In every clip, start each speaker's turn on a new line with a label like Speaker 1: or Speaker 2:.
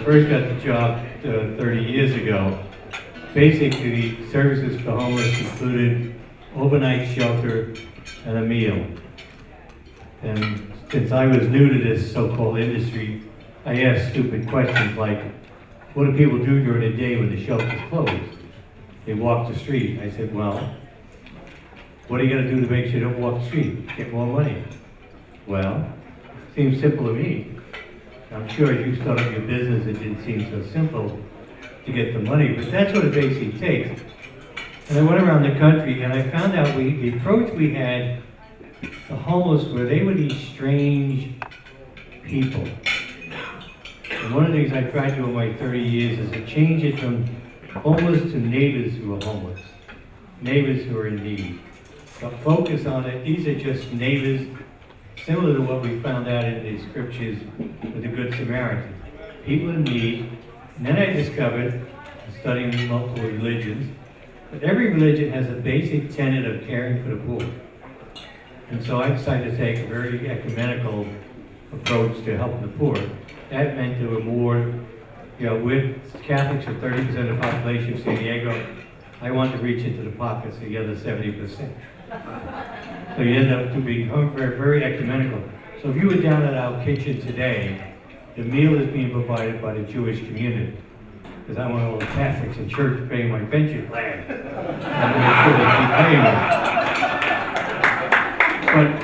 Speaker 1: first got the job 30 years ago, basically services for homeless included overnight shelter and a meal. And since I was new to this so-called industry, I asked stupid questions like, what do people do during the day when the shelter's closed? They walk the street. I said, well, what are you gonna do to make sure you don't walk the street? Get more money. Well, seems simple to me. I'm sure as you start up your business, it didn't seem so simple to get the money, but that's what it basically takes. And I went around the country and I found out the approach we had, the homeless were, they were these strange people. And one of the things I tried to do in my 30 years is to change it from homeless to neighbors who are homeless, neighbors who are in need. But focus on it, these are just neighbors, similar to what we found out in the scriptures with the Good Samaritan. People in need. And then I discovered, studying multiple religions, that every religion has a basic tenet of caring for the poor. And so I decided to take a very ecumenical approach to helping the poor. That meant there were more, with Catholics are 30% of the population of San Diego, I wanted to reach into the pockets of the other 70%. So you end up to become very, very ecumenical. So if you were down at our kitchen today, the meal is being provided by the Jewish community. Because I want all the Catholics in church paying my pension plan. I make sure they keep paying me.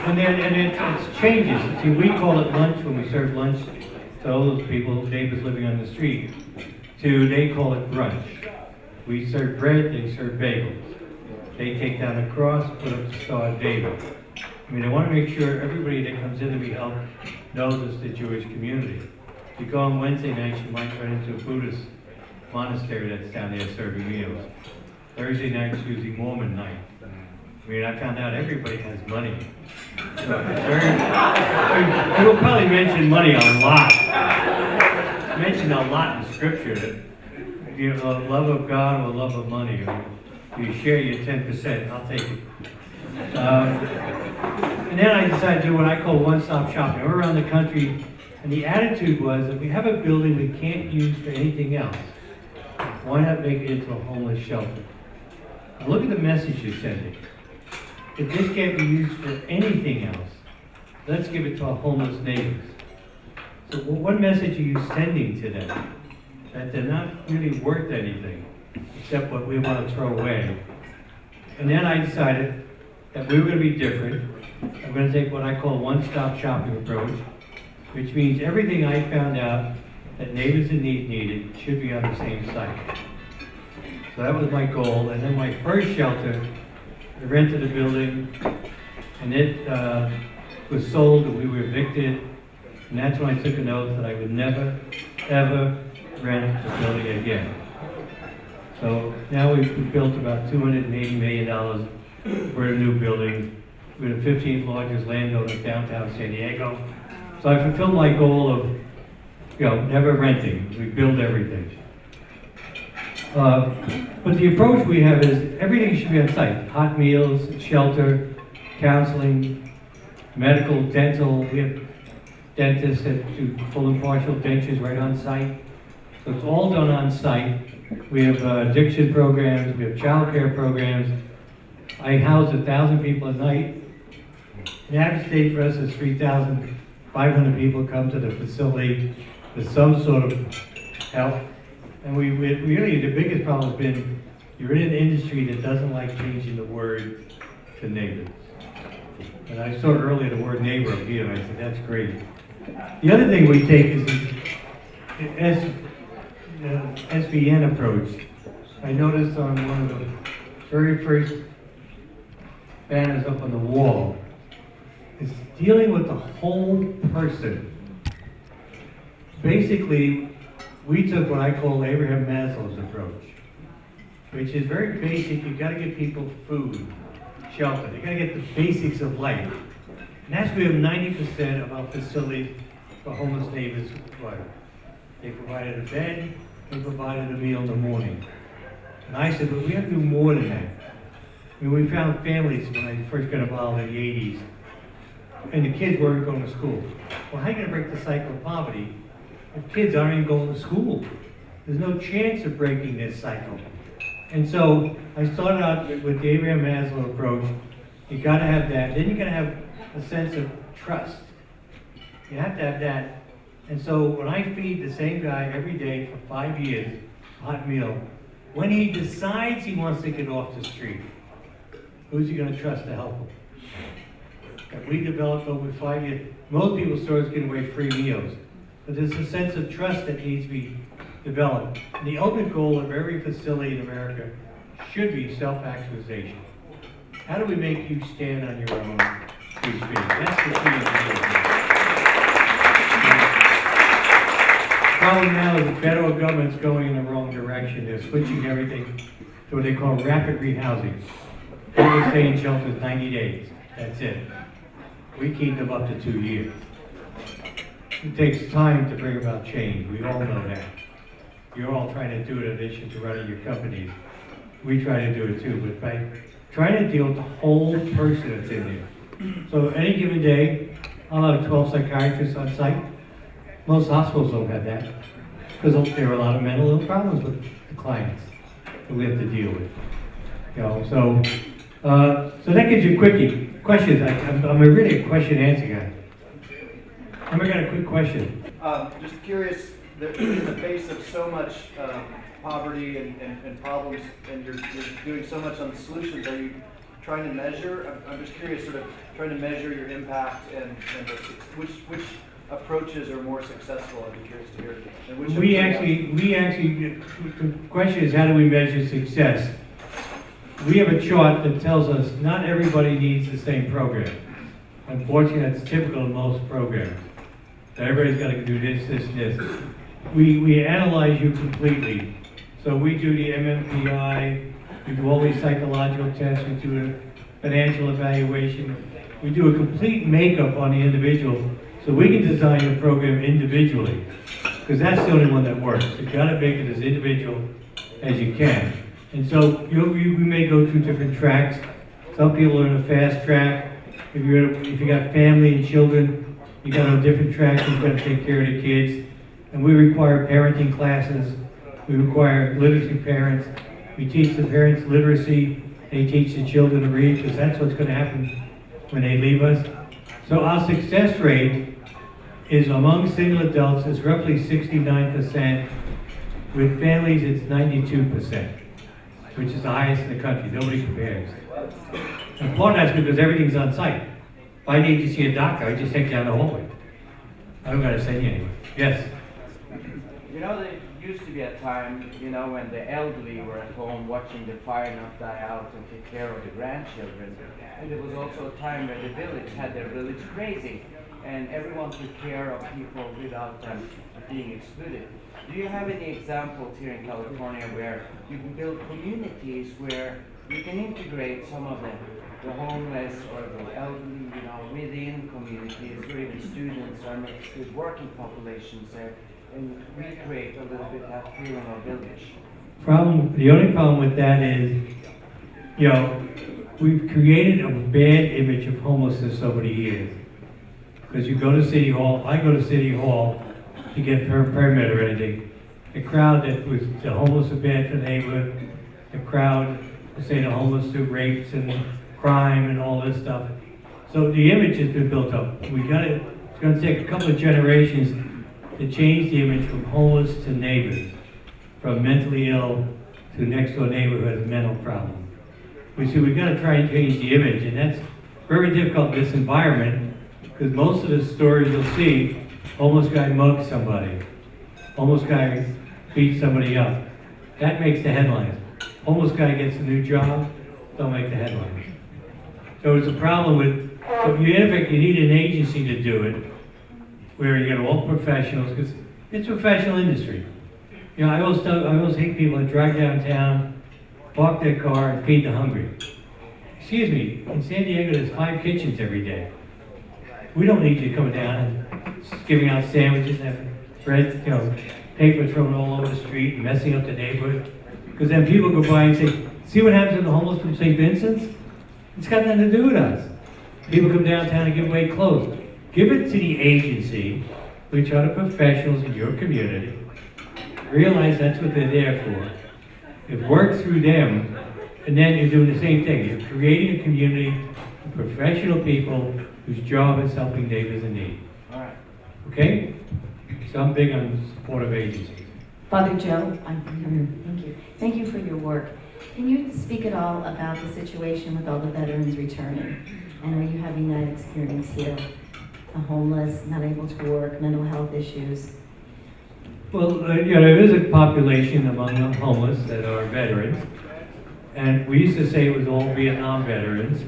Speaker 1: And then it changes. See, we call it lunch when we serve lunch to all those people, neighbors living on the street. They call it brunch. We serve bread, they serve bagels. They take down the cross, put up the Star of David. I mean, I want to make sure everybody that comes in to be helped knows it's the Jewish community. If you go on Wednesday nights, you might run into a Buddhist monastery that's down there serving meals. Thursday night's usually Mormon night. I mean, I found out everybody has money. So I will probably mention money a lot. Mention a lot in Scripture. That you have the love of God or love of money. Or you share your 10%, I'll take it. And then I decided to do what I call one-stop shopping. We're around the country, and the attitude was that we have a building we can't use for anything else. Why not make it into a homeless shelter? Now look at the message you're sending. If this can't be used for anything else, let's give it to our homeless neighbors. So what message are you sending to them? That they're not really worth anything, except what we want to throw away. And then I decided that we were going to be different. I'm going to take what I call a one-stop shopping approach, which means everything I found out that neighbors in need needed should be on the same site. So that was my goal. And then my first shelter, I rented a building, and it was sold, and we were evicted. And that's when I took an oath that I would never, ever rent the building again. So now we've built about $280 million. We're in a new building. We're the 15th largest landowner in downtown San Diego. So I fulfilled my goal of, never renting. We build everything. But the approach we have is everything should be on site. Hot meals, shelter, counseling, medical, dental. We have dentists that do full and partial dentures right on site. So it's all done on site. We have addiction programs, we have child care programs. I house 1,000 people a night. The average day for us is 3,500 people come to the facility with some sort of help. And we really, the biggest problem has been, you're in an industry that doesn't like changing the word to neighbors. And I saw earlier the word neighbor up here, and I said, that's great. The other thing we take is the SVN approach. I noticed on one of the very first banners up on the wall, it's dealing with the whole person. Basically, we took what I call Abraham Maslow's approach, which is very basic. You've got to give people food, shelter. You've got to get the basics of life. And that's where 90% of our facilities for homeless neighbors provide. They provided a bed, they provided a meal in the morning. And I said, but we have to do more than that. I mean, we found families when I first got involved in the 80s, and the kids weren't going to school. Well, how are you going to break the cycle of poverty The kids aren't even going to school. There's no chance of breaking this cycle. And so I started out with the Abraham Maslow approach. You got to have that. Then you got to have a sense of trust. You have to have that. And so when I feed the same guy every day for 5 years, hot meal, when he decides he wants to get off the street, who's he going to trust to help him? And we developed over 5 years. Most people's stores give away free meals, but there's a sense of trust that needs to be developed. And the ultimate goal of every facility in America should be self-actualization. How do we make you stand on your own 2 feet? That's the key of the problem now is the federal government's going in the wrong direction. They're switching everything to what they call rapid rehousing. People stay in shelters 90 days. That's it. We keep them up to 2 years. It takes time to bring about change. We all know that. You're all trying to do it in addition to running your companies. We try to do it too, but by trying to deal with the whole person that's in there. So any given day, I'll have 12 psychiatrists on site. Most hospitals don't have that because there are a lot of mental health problems with the clients that we have to deal with. You know, so that gives you quickie questions. I'm really a question answer guy. I got a quick question.
Speaker 2: Just curious, in the face of so much poverty and problems, and you're doing so much on the solutions, are you trying to measure? I'm just curious, sort of trying to measure your impact and which approaches are more successful. I'd be curious to hear. And which
Speaker 1: we actually, the question is, how do we measure success? We have a chart that tells us not everybody needs the same program. Unfortunately, that's typical of most programs. Everybody's got to do this, this, and this. We analyze you completely. So we do the MMPI, we do all these psychological tests, we do a financial evaluation. We do a complete makeup on the individual so we can design the program individually. Because that's the only one that works. You've got to make it as individual as you can. And so we may go through different tracks. Some people are in a fast track. If you got family and children, you got on different tracks. You've got to take care of the kids. And we require parenting classes. We require literacy parents. We teach the parents literacy. They teach the children to read because that's what's going to happen when they leave us. So our success rate is among single adults is roughly 69%. With families, it's 92%, which is the highest in the country. Nobody compares. And part of that's because everything's on site. If I need to see a doctor, I just take down the hallway. I don't got to send you anywhere. Yes?
Speaker 3: You know, there used to be a time, you know, when the elderly were at home watching the fire not die out and take care of the grandchildren. And there was also a time where the village had their village grazing, and everyone took care of people without them being excluded. Do you have any examples here in California where you can build communities where you can integrate some of the homeless or the elderly, you know, within communities, or even students are mixed with working populations there, and recreate a little bit that feeling of village?
Speaker 1: The only problem with that is, you know, we've created a bad image of homelessness over the years. Because you go to City Hall, I go to City Hall to get permit or anything. The crowd that was, the homeless are bad for the neighborhood. The crowd, say the homeless do rapes and crime and all this stuff. So the image has been built up. It's going to take a couple of generations to change the image from homeless to neighbors, from mentally ill to next door neighbor who has a mental problem. We've got to try and change the image, and that's very difficult in this environment because most of the stories you'll see, homeless guy mugs somebody, homeless guy beats somebody up. That makes the headlines. Homeless guy gets a new job, don't make the headlines. So it's a problem with, so in effect, you need an agency to do it, where you get all professionals, because it's a professional industry. You know, I always hate people that drive downtown, park their car, and feed the hungry. Excuse me, in San Diego, there's 5 kitchens every day. We don't need you coming down and giving out sandwiches and bread, you know, paper thrown all over the street and messing up the neighborhood. Because then people go by and say, see what happens to the homeless from St. Vincent's? It's got nothing to do with us. People come downtown and give away clothes. Give it to the agency, which are the professionals in your community. Realize that's what they're there for. You work through them, and then you're doing the same thing. You're creating a community of professional people whose job is helping neighbors in need.
Speaker 3: All right.
Speaker 1: Okay? So I'm big on supportive agencies.
Speaker 4: Father Joe, thank you. Thank you for your work. Can you speak at all about the situation with all the veterans returning? And are you having that experience here? The homeless, not able to work, mental health issues?
Speaker 1: Well, there is a population among the homeless that are veterans. And we used to say it was all Vietnam veterans.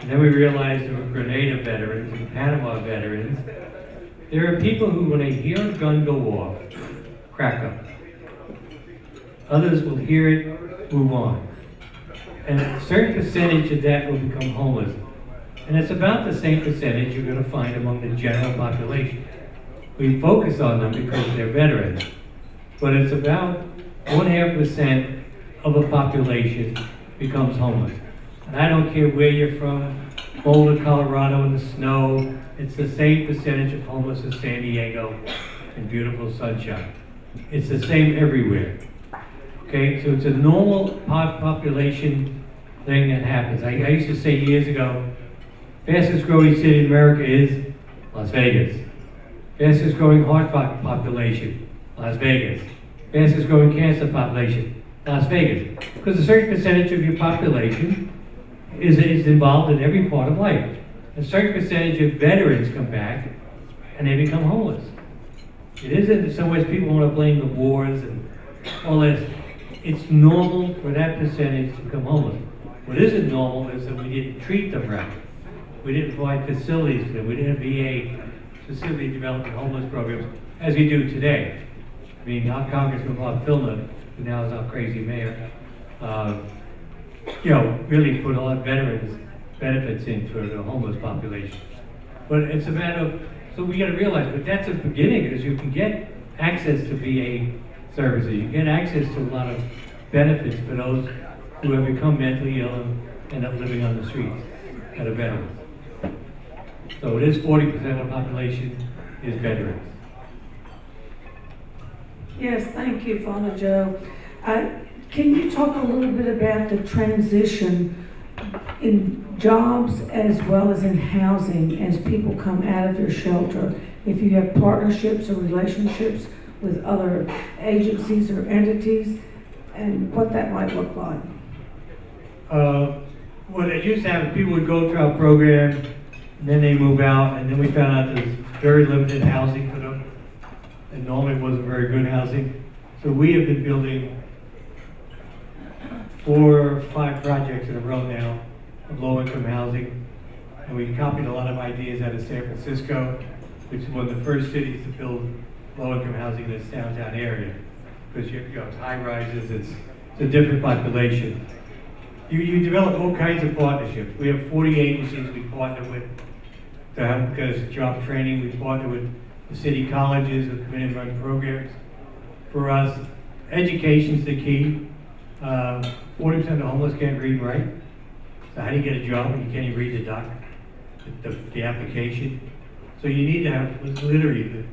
Speaker 1: And then we realized there were Grenada veterans and Panama veterans. There are people who, when they hear a gun go off, crack up. Others will hear it, move on. And a certain percentage of that will become homeless. And it's about the same percentage you're going to find among the general population. We focus on them because they're veterans. But it's about 0.5% of a population becomes homeless. And I don't care where you're from, Boulder, Colorado in the snow, it's the same percentage of homeless as San Diego in beautiful sunshine. It's the same everywhere. Okay, so it's a normal population thing that happens. I used to say years ago, fastest growing city in America is Las Vegas. Fastest growing heart population, Las Vegas. Fastest growing cancer population, Las Vegas. Because a certain percentage of your population is involved in every part of life. A certain percentage of veterans come back and they become homeless. It isn't in some ways people want to blame the wars and all this. It's normal for that percentage to become homeless. What isn't normal is that we didn't treat them right. We didn't provide facilities for them. We didn't have VA facility development homeless programs as we do today. I mean, our Congressman Bob Filner, who now is our crazy mayor, really put a lot of veterans benefits in for the homeless population. But it's a matter of, so we got to realize, but that's a beginning because you can get access to VA services. You get access to a lot of benefits for those who have become mentally ill and end up living on the streets that are veterans. So it is 40% of the population is veterans.
Speaker 5: Yes, thank you, Father Joe. Can you talk a little bit about the transition in jobs as well as in housing as people come out of your shelter? If you have partnerships or relationships with other agencies or entities, and what that might look like?
Speaker 1: What it used to happen, people would go through our program, and then they move out, and then we found out there's very limited housing for them, and normally it wasn't very good housing. So we have been building 4 or 5 projects in a row now of low-income housing, and we copied a lot of ideas out of San Francisco, which is one of the first cities to build low-income housing in this downtown area, because it's high rises, it's a different population. You develop all kinds of partnerships. We have 40 agencies we partner with to help us job training. We partner with the city colleges that come in and run programs. For us, education's the key. 40% of the homeless can't read and write. So how do you get a job when you can't even read the application? So you need to have literally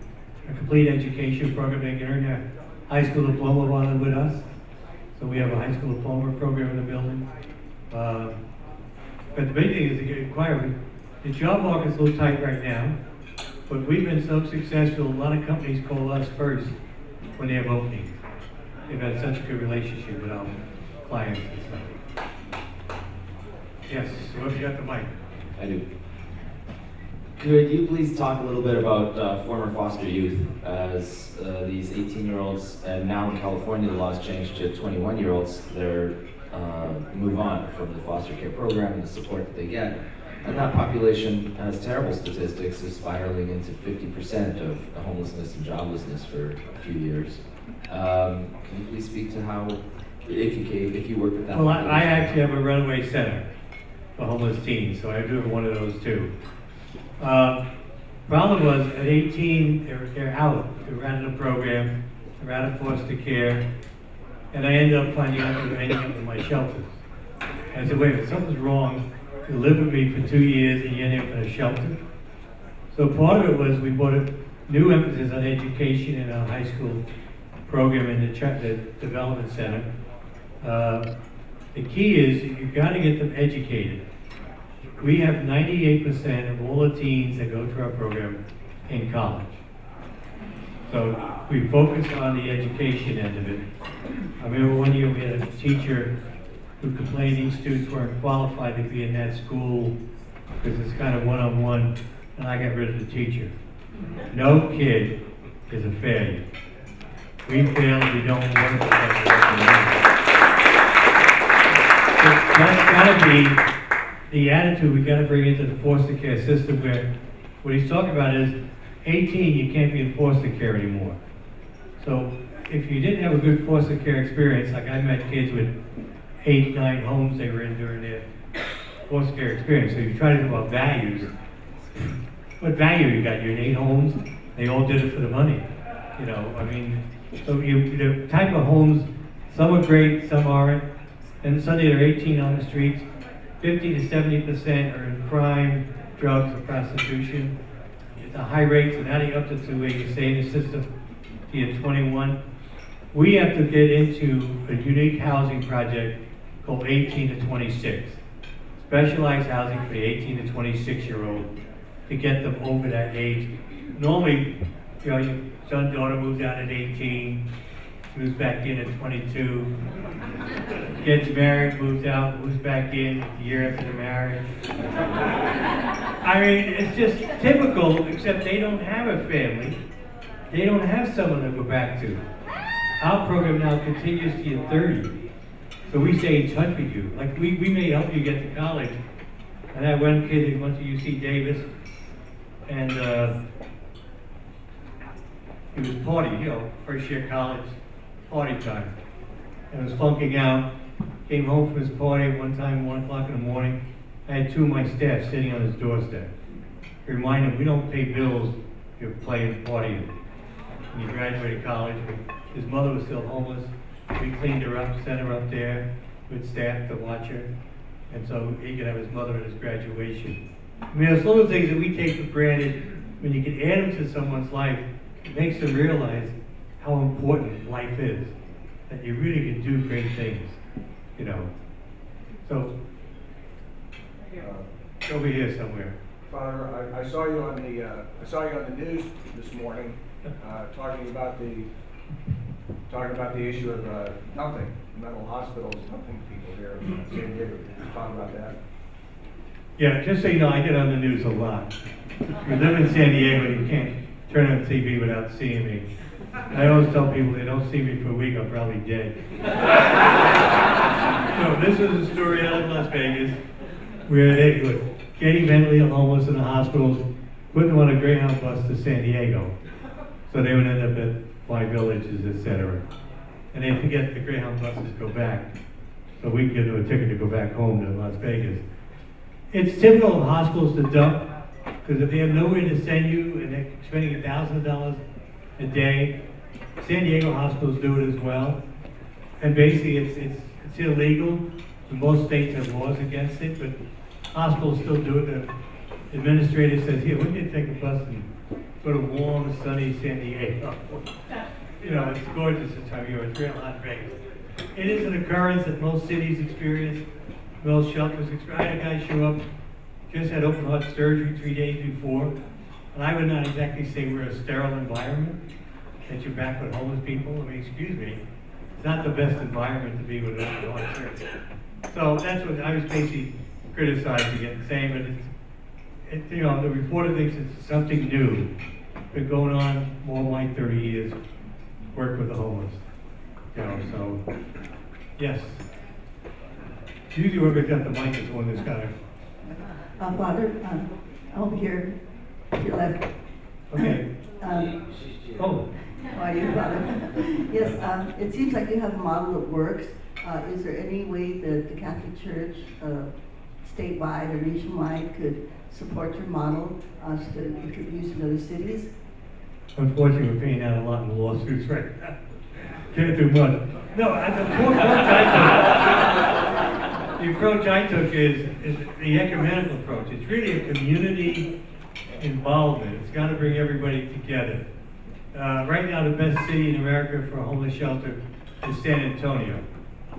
Speaker 1: a complete education program. They can earn their high school diploma while they're with us. So we have a high school diploma program in the building. But the big thing is to get inquiry. The job market's a little tight right now, but we've been so successful, a lot of companies call us first when they have openings. They've had such a good relationship with our clients and stuff. Yes, whoever got the mic.
Speaker 6: I do. Could you please talk a little bit about former foster youth, as these 18-year-olds, and now in California the law's changed to 21-year-olds, they're move on from the foster care program and the support that they get. And that population has terrible statistics, is spiraling into 50% of homelessness and joblessness for a few years. Can you please speak to how, if you work with that?
Speaker 1: Well, I actually have a runaway center for homeless teens, so I do have one of those too. Problem was, at 18, they're out. They're out of the program, they're out of foster care, and I ended up finding out they were ending up in my shelters. And I said, wait a minute, something's wrong. You lived with me for 2 years and you ended up in a shelter. So part of it was we bought new emphasis on education in our high school program in the development center. The key is you've got to get them educated. We have 98% of all the teens that go through our program in college. So we focus on the education end of it. I remember one year we had a teacher who complained these students weren't qualified to be in that school because it's kind of one-on-one, and I got rid of the teacher. No kid is a failure. We fail if we don't work with them. That's gotta be the attitude we gotta bring into the foster care system, where what he's talking about is 18, you can't be in foster care anymore. So if you didn't have a good foster care experience, like I met kids with 8, 9 homes they were in during their foster care experience. So you try to talk about values. What value you got? You're in 8 homes, they all did it for the money. You know, I mean, so the type of homes, some are great, some aren't. And suddenly there are 18 on the streets, 50 to 70% are in crime, drugs, or prostitution. It's a high rate, so now you're up to where you stay in the system till you're 21. We have to get into a unique housing project called 18 to 26. Specialized housing for the 18 to 26-year-old to get them over that age. Normally, you know, your son, daughter moves out at 18, moves back in at 22, gets married, moves out, moves back in a year after the marriage. I mean, it's just typical, except they don't have a family. They don't have someone to go back to. Our program now continues to your 30. So we stay in touch with you. Like, we may help you get to college. And that one kid that went to UC Davis, and he was partying, you know, first year college, party time. And was flunking out, came home from his party one time, 1 o'clock in the morning. I had 2 of my staff sitting on his doorstep. Remind him, we don't pay bills if you're playing, partying. When he graduated college, his mother was still homeless. We cleaned her up, sent her up there with staff to watch her. And so he could have his mother at his graduation. I mean, there's little things that we take for granted. When you can add them to someone's life, it makes them realize how important life is. That you really can do great things, you know. So, over here somewhere.
Speaker 7: Father, I saw you on the news this morning, talking about the issue of dumping mental hospitals, dumping people here in San Diego. Can you talk about that?
Speaker 1: Yeah, just so you know, I get on the news a lot. If you live in San Diego, you can't turn on TV without seeing me. I always tell people they don't see me for a week, I'm probably dead. So this was a story out of Las Vegas where they were getting mentally homeless in the hospitals, putting them on a Greyhound bus to San Diego. So they would end up at Y Villages, etc. And they forget the Greyhound buses go back. So we can give them a ticket to go back home to Las Vegas. It's typical of hospitals to dump, because if they have nowhere to send you and they're spending $1,000 a day, San Diego hospitals do it as well. And basically it's illegal. Most states have laws against it, but hospitals still do it. The administrator says, here, why don't you take a bus and go to warm, sunny San Diego? You know, it's gorgeous this time of year. It's real hot Vegas. It is an occurrence that most cities experience, most shelters experience. I had a guy show up, just had open heart surgery 3 days before, and I would not exactly say we're a sterile environment, that you're back with homeless people. I mean, excuse me, it's not the best environment to be with open heart surgery. So that's what I was basically criticizing it and saying, but you know, the reporter thinks it's something new. Been going on more than like 30 years, work with the homeless. You know, so, yes. Usually whoever's got the mic is the one that's got it.
Speaker 8: Father, over here, to your left.
Speaker 1: Okay. Oh.
Speaker 8: How are you, Father? Yes, it seems like you have a model that works. Is there any way that the Catholic Church, statewide or nationwide, could support your model so that it could be used in other cities?
Speaker 1: Unfortunately, we're paying out a lot in lawsuits right now. Can't do much. No, the approach I took is the ecumenical approach. It's really a community involvement. It's got to bring everybody together. Right now, the best city in America for a homeless shelter is San Antonio.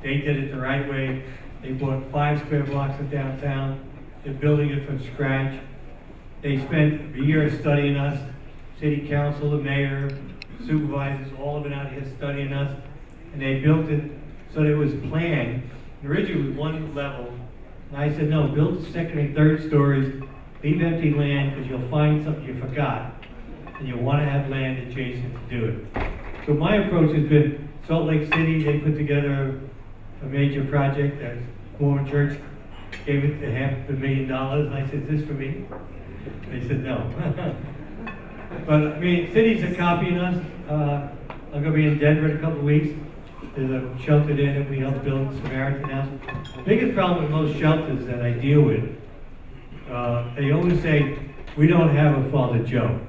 Speaker 1: They did it the right way. They bought 5 square blocks of downtown. They're building it from scratch. They spent a year studying us. City council, the mayor, supervisors, all have been out here studying us. And they built it so that it was planned. Originally, with 1 level. And I said, no, build the 2nd and 3rd stories. Leave empty land because you'll find something you forgot. And you'll want to have land adjacent to do it. So my approach has been Salt Lake City, they put together a major project that Mormon Church gave it to $500,000. And I said, is this for me? They said, no. But I mean, cities are copying us. I'm going to be in Denver in a couple of weeks. There's a shelter there that we helped build, Samaritan House. The biggest problem with most shelters that I deal with, they always say, we don't have a Father Joe.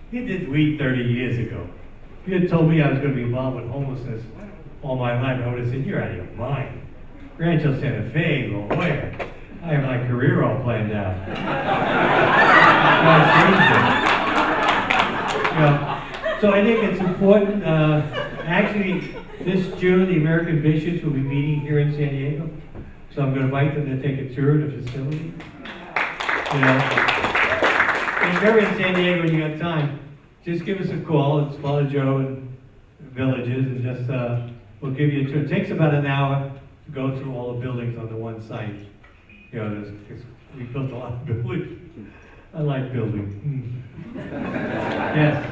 Speaker 1: He did weed 30 years ago. If you had told me I was going to be involved with homelessness all my life, I would have said, you're out of your mind. Rancho Santa Fe, La Jolla. I have my career all planned out. So I think it's important. Actually, this June, the American Bishops will be meeting here in San Diego. So I'm going to invite them to take a tour of the facility. You know, if you're in San Diego and you got time, just give us a call. It's Father Joe and Villages, and just we'll give you a tour. It takes about an hour to go through all the buildings on the one site. You know, we built a lot of buildings. I like building. Yes.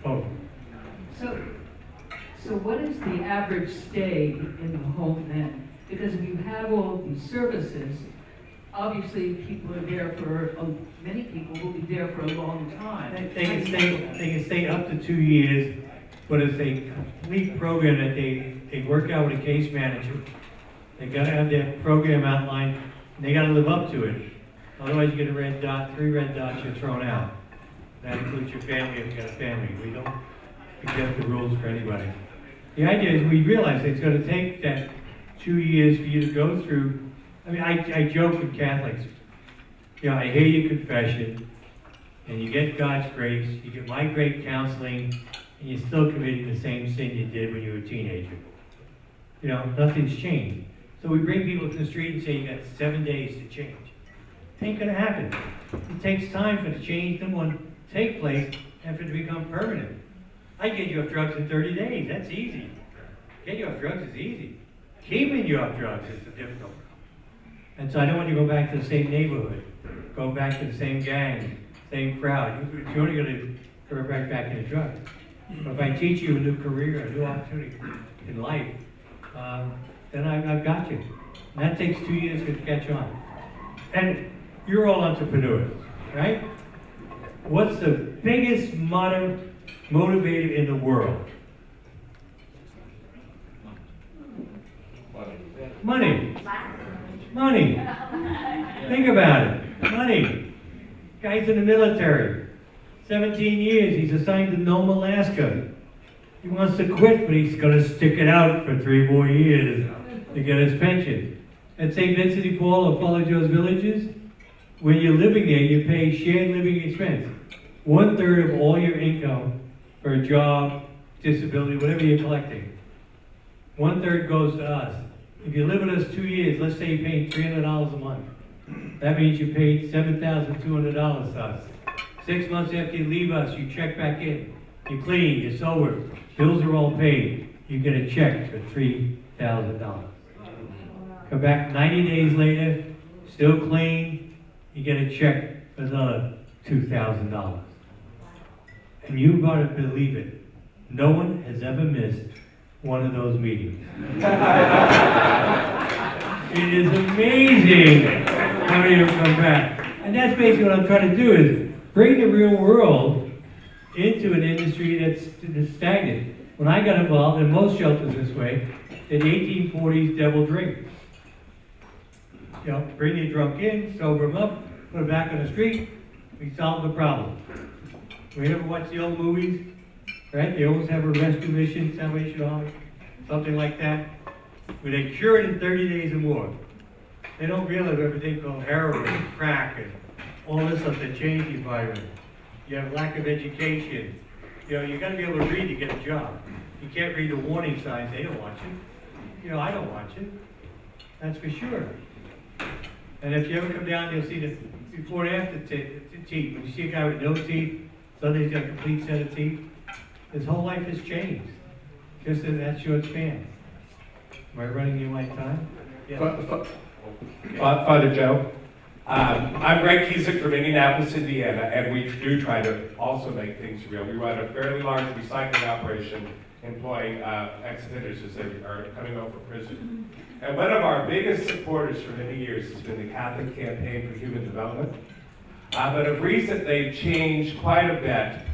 Speaker 1: Oh.
Speaker 9: So what is the average stay in the home then? Because if you have all these services, obviously people are there for, many people will be there for a long time.
Speaker 1: They can stay up to 2 years, but it's a complete program that they work out with a case manager. They gotta have their program outlined, and they gotta live up to it. Otherwise you get a red dot, 3 red dots, you're thrown out. That includes your family if you got a family. We don't accept the rules for anybody. The idea is we realize it's going to take that 2 years for you to go through. I mean, I joke with Catholics. You know, I hear your confession, and you get God's grace, you get my great counseling, and you're still committing the same sin you did when you were a teenager. You know, nothing's changed. So we bring people to the street and say, you got 7 days to change. It ain't going to happen. It takes time for the change to take place and for it to become permanent. I get you off drugs in 30 days. That's easy. Get you off drugs is easy. Keeping you off drugs is the difficult problem. And so I don't want you to go back to the same neighborhood, go back to the same gang, same crowd. You're only going to go right back into drugs. But if I teach you a new career, a new opportunity in life, then I've got you. And that takes 2 years to catch on. And you're all entrepreneurs, right? What's the biggest motivator in the world? Money. Money. Think about it. Money. Guy's in the military. 17 years. He's assigned to Nome, Alaska. He wants to quit, but he's going to stick it out for 3 more years to get his pension. At St. Vincent de Paul or Father Joe's Villages, when you're living there, you pay shared living expense. 1/3 of all your income for a job, disability, whatever you're collecting. 1/3 goes to us. If you live with us 2 years, let's say you pay $300 a month. That means you paid $7,200 to us. 6 months after you leave us, you check back in. You're clean, you're sober, bills are all paid. You get a check for $3,000. Come back 90 days later, still clean, you get a check for another $2,000. And you better believe it, no one has ever missed one of those meetings. It is amazing how many of them come back. And that's basically what I'm trying to do, is bring the real world into an industry that's stagnant. When I got involved, in most shelters this way, in the 1840s, devil drink. You know, bring the drunk in, sober them up, put them back on the street, we solve the problem. We ever watch the old movies, right? They always have a rescue mission, Salvation Army, something like that, where they cure it in 30 days or more. They don't realize everything called heroin, crack, and all this stuff, the change environment. You have lack of education. You know, you gotta be able to read to get a job. You can't read the warning signs, they don't want you. You know, I don't want you. That's for sure. And if you ever come down, you'll see the before and after teeth. When you see a guy with no teeth, suddenly he's got a complete set of teeth. His whole life has changed, just in that short span. Am I running you my time? Yeah.
Speaker 10: Father Joe, I'm Greg Kiesick from Indianapolis, Indiana, and we do try to also make things real. We run a fairly large recycling operation employing ex-offenders as they are coming out from prison. And one of our biggest supporters for many years has been the Catholic Campaign for Human Development. But of recent, they've changed quite a bit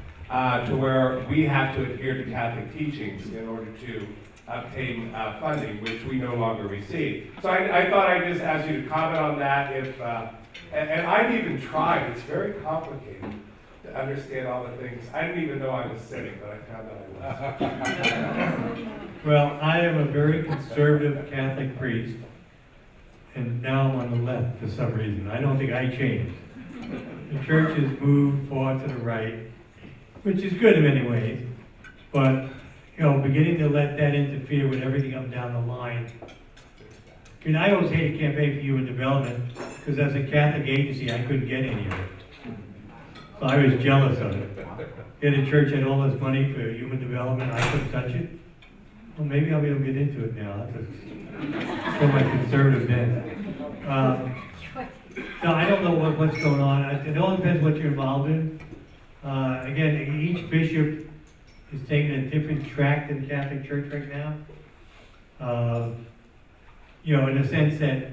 Speaker 10: to where we have to adhere to Catholic teachings in order to obtain funding, which we no longer receive. So I thought I'd just ask you to comment on that. And I've even tried, it's very complicated to understand all the things. I didn't even know I was sinning, but I found out I was.
Speaker 1: Well, I am a very conservative Catholic priest, and now I'm on the left for some reason. I don't think I changed. The church has moved far to the right, which is good in many ways, but you know, beginning to let that interfere with everything up and down the line. I mean, I always hated Campaign for Human Development because as a Catholic agency, I couldn't get any of it. So I was jealous of it. Here the church had all this money for human development, I couldn't touch it. Well, maybe I'll be able to get into it now. That's show my conservative bent. No, I don't know what's going on. It all depends what you're involved in. Again, each bishop is taking a different track than the Catholic Church right now. You know, in the sense that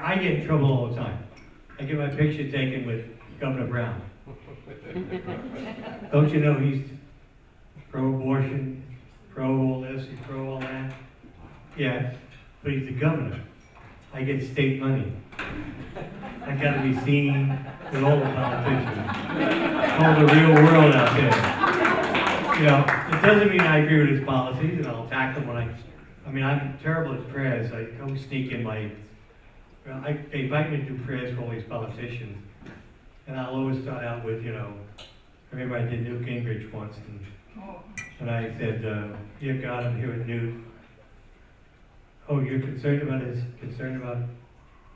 Speaker 1: I get in trouble all the time. I get my picture taken with Governor Brown. Don't you know he's pro-abortion, pro all this, he's pro all that? Yeah, but he's the governor. I get state money. I gotta be seen with all the politicians. All the real world out there. You know, it doesn't mean I agree with his policies and I'll attack them when I mean, I'm terrible at prayers. I go sneak in my, they invite me to do prayers for all these politicians. And I'll always start out with, you know, I remember I did Newt Gingrich once, and I said, dear God, I'm here with Newt. Oh, you're concerned about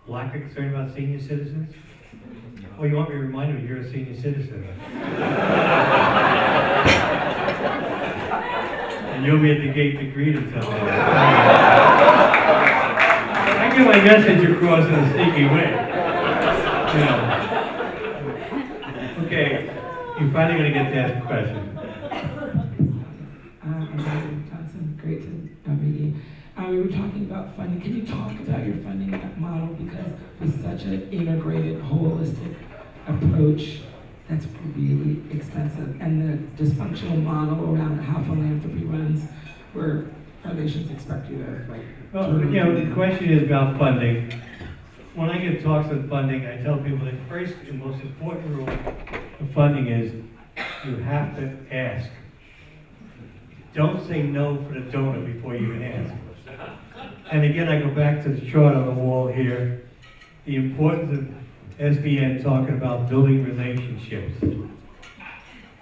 Speaker 1: lack of concern about senior citizens? Oh, you want me to remind you you're a senior citizen. And you'll be at the gate to greet him someday. I get my message across in a sneaky way. You know. Okay, you're finally going to get to ask a question.
Speaker 11: Johnson, great to meet you. We were talking about funding. Can you talk about your funding model? Because with such an integrated, holistic approach, that's really expensive. And the dysfunctional model around how philanthropy runs, where foundations expect you to
Speaker 1: Well, you know, the question is about funding. When I give talks on funding, I tell people that the first and most important rule of funding is you have to ask. Don't say no for the donor before you even ask. And again, I go back to the chart on the wall here, the importance of SVN talking about building relationships.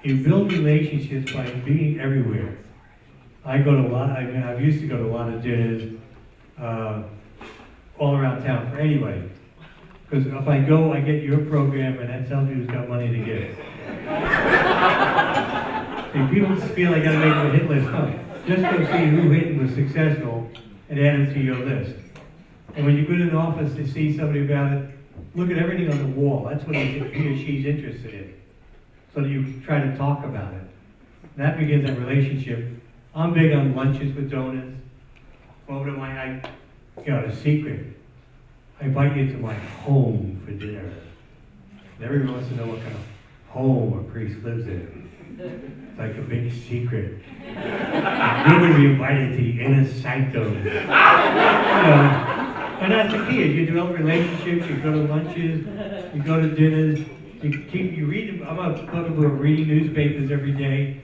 Speaker 1: You build relationships by being everywhere. I go to a lot, I've used to go to a lot of dinners all around town for anybody. Because if I go, I get your program and that tells me who's got money to give. See, people feel I gotta make a hit list. No, just go see who hit and was successful and add it to your list. And when you go to an office to see somebody about it, look at everything on the wall. That's what he or she's interested in. So that you try to talk about it. And that begins a relationship. I'm big on lunches with donors. Over to my, the secret. I invite you to my home for dinner. And everyone wants to know what kind of home a priest lives in. It's like a big secret. You're going to be invited to the inner sanctum. And that's the key, is you develop relationships, you go to lunches, you go to dinners, you read, I'm a people reading newspapers every day.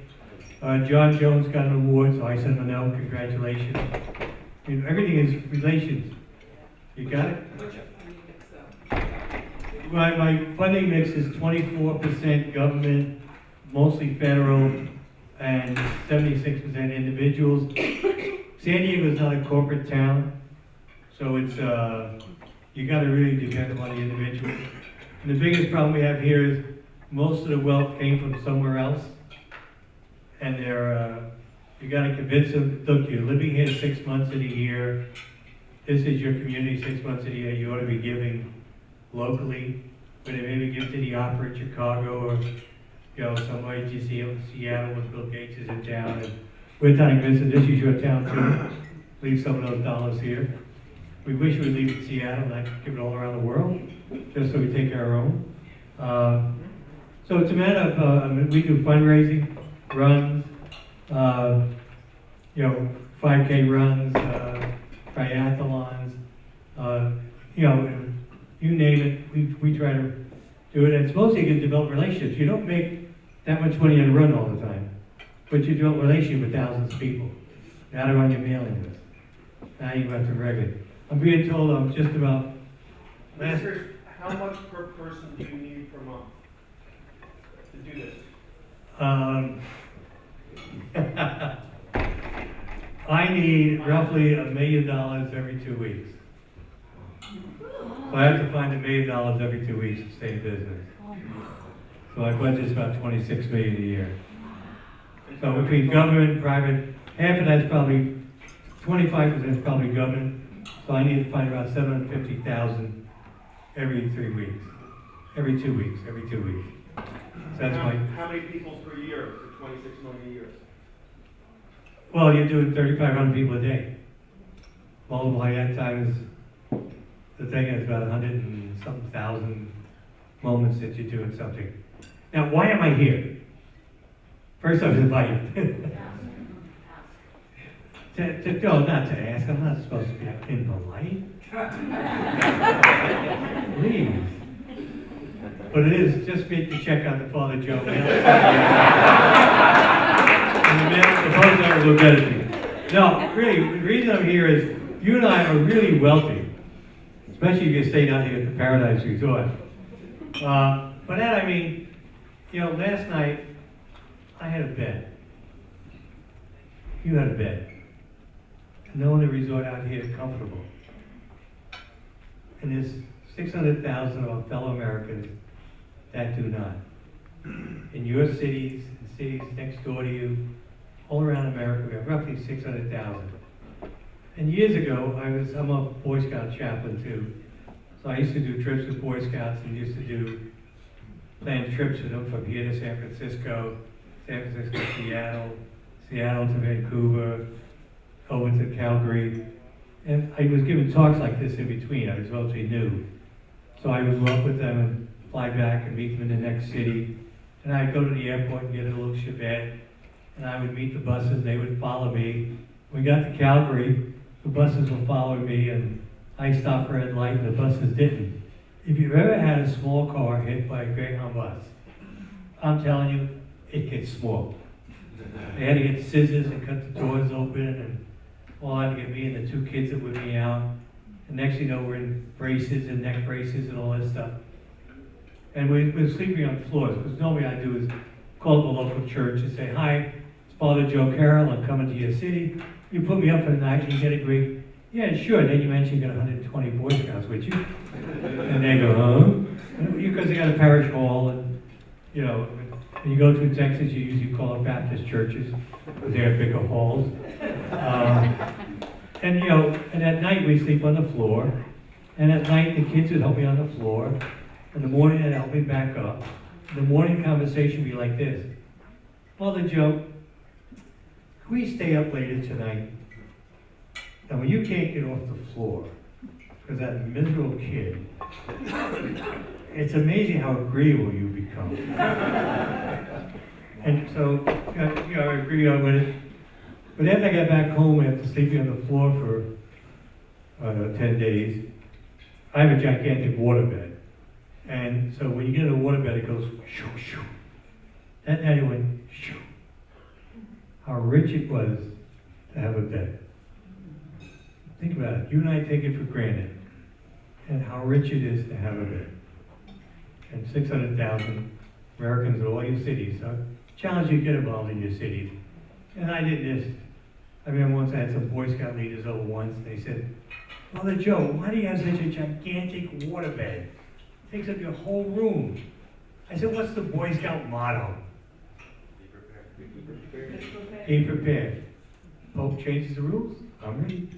Speaker 1: John Jones got an award, so I sent him a note, congratulations. Everything is relations. You got it? my funding mix is 24% government, mostly federal, and 76% individuals. San Diego is not a corporate town, so it's, you gotta really depend upon the individual. And the biggest problem we have here is most of the wealth came from somewhere else. And they're, you gotta convince them, look, you're living here 6 months of the year. This is your community 6 months of the year. You ought to be giving locally, but they maybe give to the opera in Chicago or, you know, somewhere you see in Seattle when Bill Gates is in town. And we're trying to convince them this is your town too. Leave some of those dollars here. We wish we'd leave it in Seattle and not give it all around the world, just so we take care of our own. So it's a matter of, I mean, we do fundraising, runs, you know, 5K runs, triathlons, you know, you name it, we try to do it. And it's mostly to develop relationships. You don't make that much money on a run all the time, but you develop relationships with thousands of people. You gotta run your mailing list. Now you have to regulate. I'm being told I'm just about last.
Speaker 2: How much per person do you need per month to do this?
Speaker 1: I need roughly $1 million every 2 weeks. So I have to find $1 million every 2 weeks to stay in business. So my budget's about $26 million a year. So between government and private, half of that's probably, 25% is probably government. So I need to find about $750,000 every 3 weeks, every 2 weeks, every 2 weeks. So that's
Speaker 2: how many people per year for 26 million a year?
Speaker 1: Well, you're doing 3,500 people a day. Multiply that times, the thing is about 100 and some thousand moments that you're doing something. Now, why am I here? First, I was invited. No, not to ask. I'm not supposed to be impolite. Please. But it is just me to check out the Father Joe mail. And the post office will get it to you. No, really, the reason I'm here is you and I are really wealthy, especially if you stay down here at the Paradise Resort. By that I mean, you know, last night I had a bed. You had a bed. No one in the resort out here is comfortable. And there's 600,000 of our fellow Americans that do not. In your cities, and cities next door to you, all around America, we have roughly 600,000. And years ago, I'm a Boy Scout chaplain too. So I used to do trips with Boy Scouts and used to plan trips with them from here to San Francisco, Seattle, Seattle to Vancouver, over to Calgary. And I was giving talks like this in between. I was relatively new. So I would go up with them and fly back and meet them in the next city. And I'd go to the airport and get a little Chevette. And I would meet the buses and they would follow me. When we got to Calgary, the buses were following me and I stopped red light and the buses didn't. If you've ever had a small car hit by a Greyhound bus, I'm telling you, it gets small. They had to get scissors and cut the doors open and all had to get me and the 2 kids that were with me out. And next thing you know, we're in braces and neck braces and all that stuff. And we're sleeping on floors, because normally I do is call up a local church and say, hi, it's Father Joe Carroll, I'm coming to your city. You put me up for the night and you get a great, yeah, sure. And then you mention you got 120 Boy Scouts with you. And they go, huh? Because they got a parish hall and, you know, when you go through Texas, you usually call up Baptist churches, because they have bigger halls. And you know, and at night we sleep on the floor, and at night the kids would help me on the floor. In the morning they'd help me back up. The morning conversation would be like this: Father Joe, can we stay up later tonight? And when you can't get off the floor, because that miserable kid, it's amazing how agreeable you become. And so, you know, I agree on with it. But after I got back home after sleeping on the floor for 10 days, I have a gigantic waterbed. And so when you get in a waterbed, it goes shoo, shoo. That night it went shoo. How rich it was to have a bed. Think about it. You and I take it for granted. And how rich it is to have a bed. and 600,000 Americans in all your cities. So challenge you to get involved in your cities. And I did this. I remember once I had some Boy Scout leaders over once. They said, Father Joe, why do you have such a gigantic waterbed? It takes up your whole room. I said, what's the Boy Scout motto? Be prepared. Pope changes the rules. I'm ready.